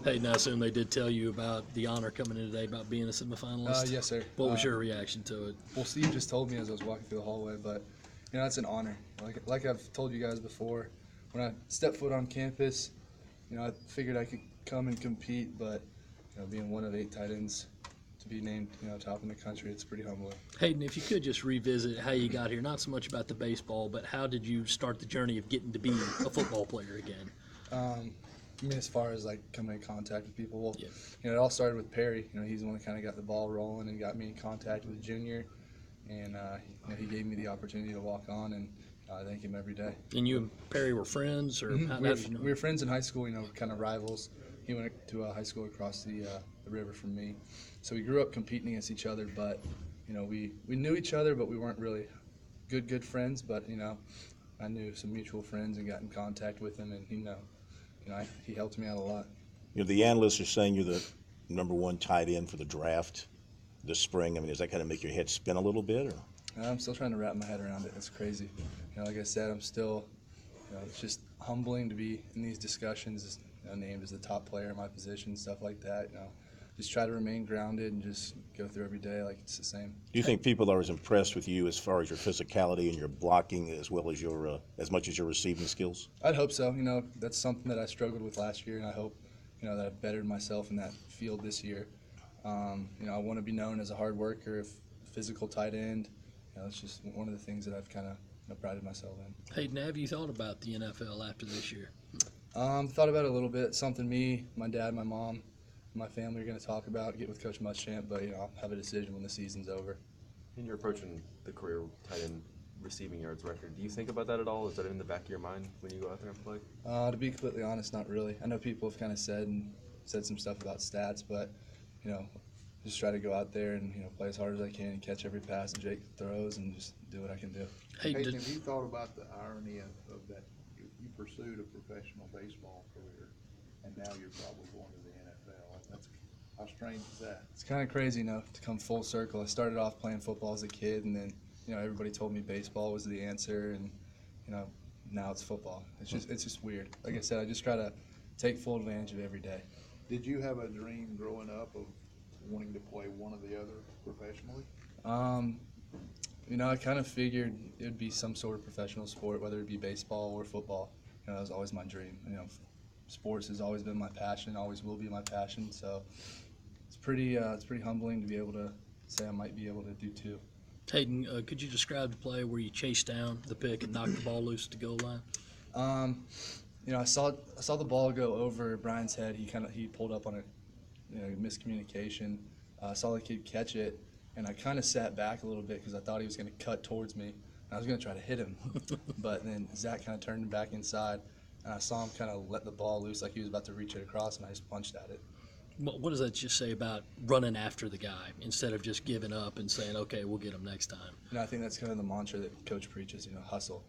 Hayden, I assume they did tell you about the honor coming in today about being a semifinalist? Yes, sir. What was your reaction to it? Well, Steve just told me as I was walking through the hallway, but it's an honor. Like I've told you guys before, when I stepped foot on campus, I figured I could come and compete, but being one of 8 tight ends to be named top in the country, it's pretty humbling. Hayden, if you could just revisit how you got here, not so much about the baseball, but how did you start the journey of getting to be a football player again? As far as coming in contact with people, well, Yeah. it all started with Perry. He's the one that kind of got the ball rolling and got me in contact with Junior, and he gave me the opportunity to walk on, and I thank him every day. And you and Perry were friends, or how did you know? We were friends in high school. Kind of rivals. He went to a high school across the river from me, so we grew up competing against each other. But we knew each other, but we weren't really good friends. But I knew some mutual friends and got in contact with him, and he helped me out a lot. The analysts are saying you're the #1 tight end for the draft this spring. I mean, does that kind of make your head spin a little bit? Or? I'm still trying to wrap my head around it. It's crazy. Like I said, I'm still, it's just humbling to be in these discussions, named as the top player in my position, stuff like that. Just try to remain grounded and just go through every day like it's the same. Do you think people are as impressed with you as far as your physicality and your blocking as well as as much as your receiving skills? I'd hope so. That's something that I struggled with last year, and I hope, that I've bettered myself in that field this year. I want to be known as a hard worker, a physical tight end. It's just one of the things that I've kind of prided myself in. Hayden, have you thought about the NFL after this year? Thought about it a little bit. Something me, my dad, my mom, my family are going to talk about, get with Coach Muschamp, but I'll have a decision when the season's over. And you're approaching the career tight end receiving yards record. Do you think about that at all? Is that in the back of your mind when you go out there and play? To be completely honest, not really. I know people have kind of said some stuff about stats, but just try to go out there and play as hard as I can and catch every pass that Jake throws and just do what I can do. Hayden, Hayden, have you thought about the irony of that? You pursued a professional baseball career, and now you're probably going to the NFL. How strange is that? It's kind of crazy, to come full circle. I started off playing football as a kid, and then everybody told me baseball was the answer, and now it's football. It's just weird. Like I said, I just try to take full advantage of every day. Did you have a dream growing up of wanting to play one or the other professionally? I kind of figured it would be some sort of professional sport, whether it be baseball or football. That was always my dream. Sports has always been my passion, always will be my passion. So it's pretty humbling to be able to say I might be able to do 2. Hayden, could you describe the play where you chased down the pick and knocked the ball loose at the goal line? I saw the ball go over Brian's head. He pulled up on a miscommunication. I saw the kid catch it, and I kind of sat back a little bit because I thought he was going to cut towards me. And I was going to try to hit him, but then Zach kind of turned him back inside, and I saw him kind of let the ball loose like he was about to reach it across, and I just punched at it. What does that just say about running after the guy instead of just giving up and saying, okay, we'll get him next time? I think that's kind of the mantra that Coach preaches, hustle.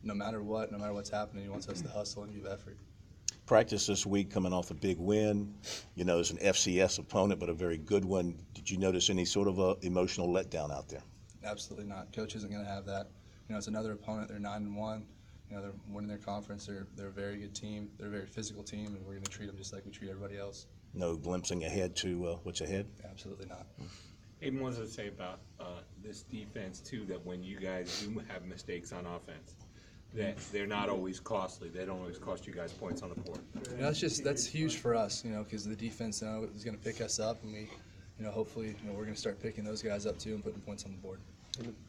No matter what's happening, he wants us to hustle and give effort. Practice this week coming off a big win. It's an FCS opponent, but a very good one. Did you notice any sort of emotional letdown out there? Absolutely not. Coach isn't going to have that. It's another opponent. They're 9-1. They're winning their conference. They're a very good team. They're a very physical team, and we're going to treat them just like we treat everybody else. No glimpsing ahead to what's ahead? Absolutely not. Hayden, what does it say about this defense, too, that when you guys do have mistakes on offense, that they're not always costly? They don't always cost you guys points on the board. That's huge for us, because the defense now is going to pick us up, and we, hopefully, we're going to start picking those guys up, too, and putting points on the board.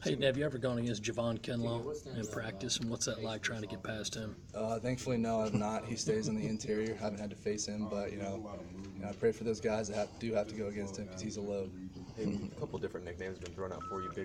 Hayden, have you ever gone against Javon Kinlaw in practice, and what's that like trying to get past him? Thankfully, no, I've not. He stays on the interior. Haven't had to face him, but I pray for those guys that do have to go against him because he's a load. A couple different nicknames have been thrown out for you. Big